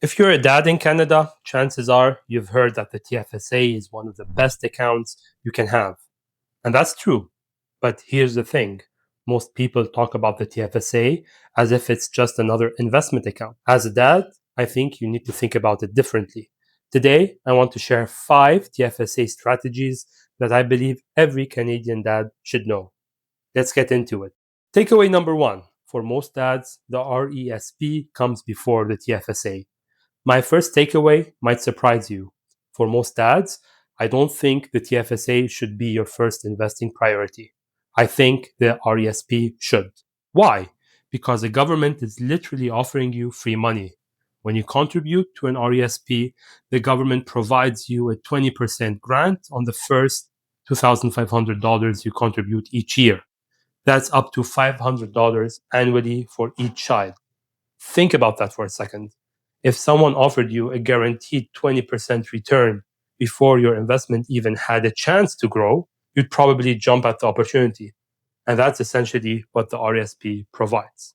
If you're a dad in Canada, chances are you've heard that the TFSA is one of the best accounts you can have. And that's true. But here's the thing, most people talk about the TFSA as if it's just another investment account. As a dad, I think you need to think about it differently. Today, I want to share 5 TFSA strategies that I believe every Canadian dad should know. Let's get into it. Takeaway number 1. For most dads, the RESP comes before the TFSA. My first takeaway might surprise you. For most dads, I don't think the TFSA should be your first investing priority. I think the RESP should. Why? Because the government is literally offering you free money. When you contribute to an RESP, the government provides you a 20% grant on the first $2,500 you contribute each year. That's up to $500 annually for each child. Think about that for a second. If someone offered you a guaranteed 20% return before your investment even had a chance to grow, you'd probably jump at the opportunity. And that's essentially what the RSP provides.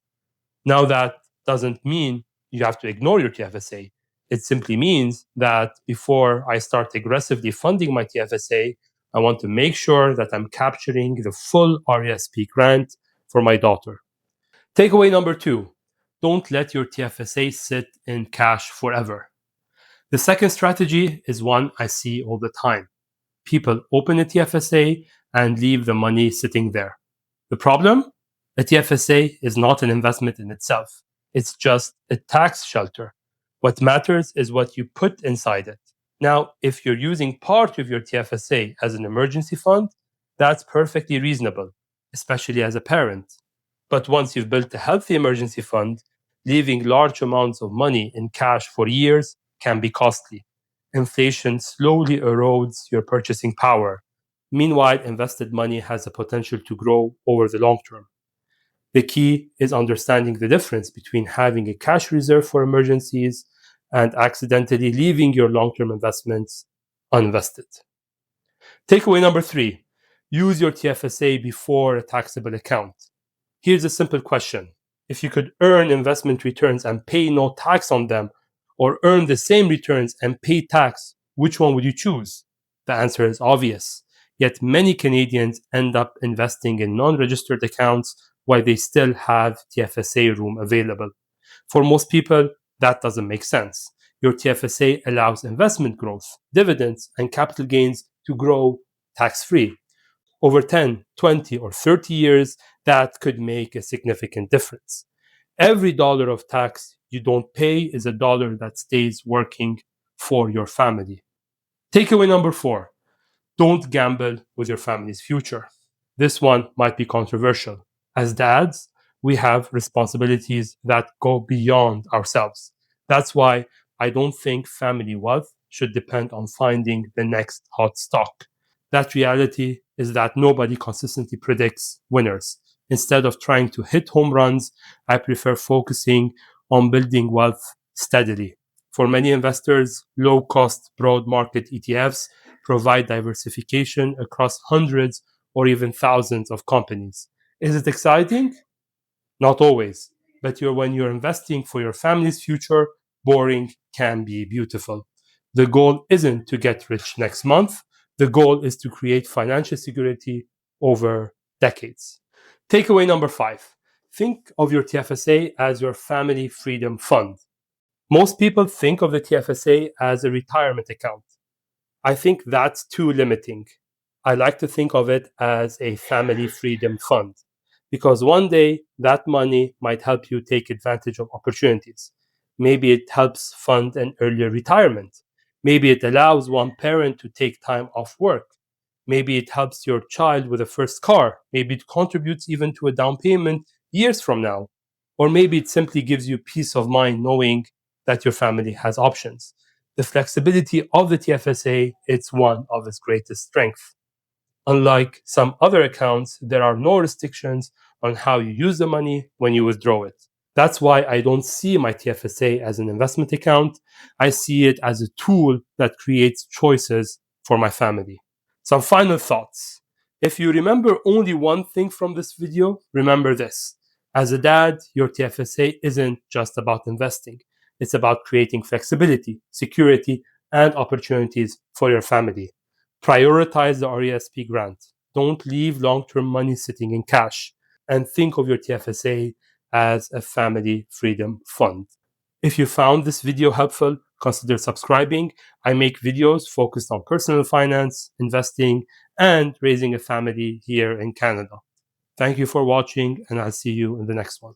Now, that doesn't mean you have to ignore your TFSA. It simply means that before I start aggressively funding my TFSA, I want to make sure that I'm capturing the full RSP grant for my daughter. Takeaway number 2, don't let your TFSA sit in cash forever. The second strategy is one I see all the time. People open a TFSA and leave the money sitting there. The problem? A TFSA is not an investment in itself. It's just a tax shelter. What matters is what you put inside it. Now, if you're using part of your TFSA as an emergency fund, that's perfectly reasonable, especially as a parent. But once you've built a healthy emergency fund, leaving large amounts of money in cash for years can be costly. Inflation slowly erodes your purchasing power. Meanwhile, invested money has the potential to grow over the long term. The key is understanding the difference between having a cash reserve for emergencies and accidentally leaving your long term investments uninvested. Takeaway number 3, use your TFSA before a taxable account. Here's a simple question. If you could earn investment returns and pay no tax on them, or earn the same returns and pay tax, which one would you choose? The answer is obvious. Yet many Canadians end up investing in non registered accounts while they still have TFSA room available. For most people, that doesn't make sense. Your TFSA allows investment growth, dividends, and capital gains to grow tax free. Over 10, 20, or 30 years, that could make a significant difference. Every dollar of tax you don't pay is a dollar that stays working for your family. Takeaway number 4, don't gamble with your family's future. This one might be controversial. As dads, we have responsibilities that go beyond ourselves. That's why I don't think family wealth should depend on finding the next hot stock. That reality is that nobody consistently predicts winners. Instead of trying to hit home runs, I prefer focusing on building wealth steadily. For many investors, low cost, broad market ETFs provide diversification across hundreds or even thousands of companies. Is it exciting? Not always. But when you're investing for your family's future, boring can be beautiful. The goal isn't to get rich next month. The goal is to create financial security over decades. Takeaway number 5. Think of your TFSA as your family freedom fund. Most people think of the TFSA as a retirement account. I think that's too limiting. I like to think of it as a family freedom fund because one day that money might help you take advantage of opportunities. Maybe it helps fund an earlier retirement. Maybe it allows one parent to take time off work. Maybe it helps your child with a first car. Maybe it contributes even to a down payment years from now. Or maybe it simply gives you peace of mind knowing that your family has options. The flexibility of the TFSA is one of its greatest strengths. Unlike some other accounts, there are no restrictions on how you use the money when you withdraw it. That's why I don't see my TFSA as an investment account. I see it as a tool that creates choices for my family. Some final thoughts. If you remember only one thing from this video, remember this. As a dad, your TFSA isn't just about investing. It's about creating flexibility, security, and opportunities for your family. Prioritize the RESP grant. Don't leave long term money sitting in cash. And think of your TFSA as a family freedom fund. If you found this video helpful, consider subscribing. I make videos focused on personal finance, investing, and raising a family here in Canada. Thank you for watching, and I'll see you in the next one.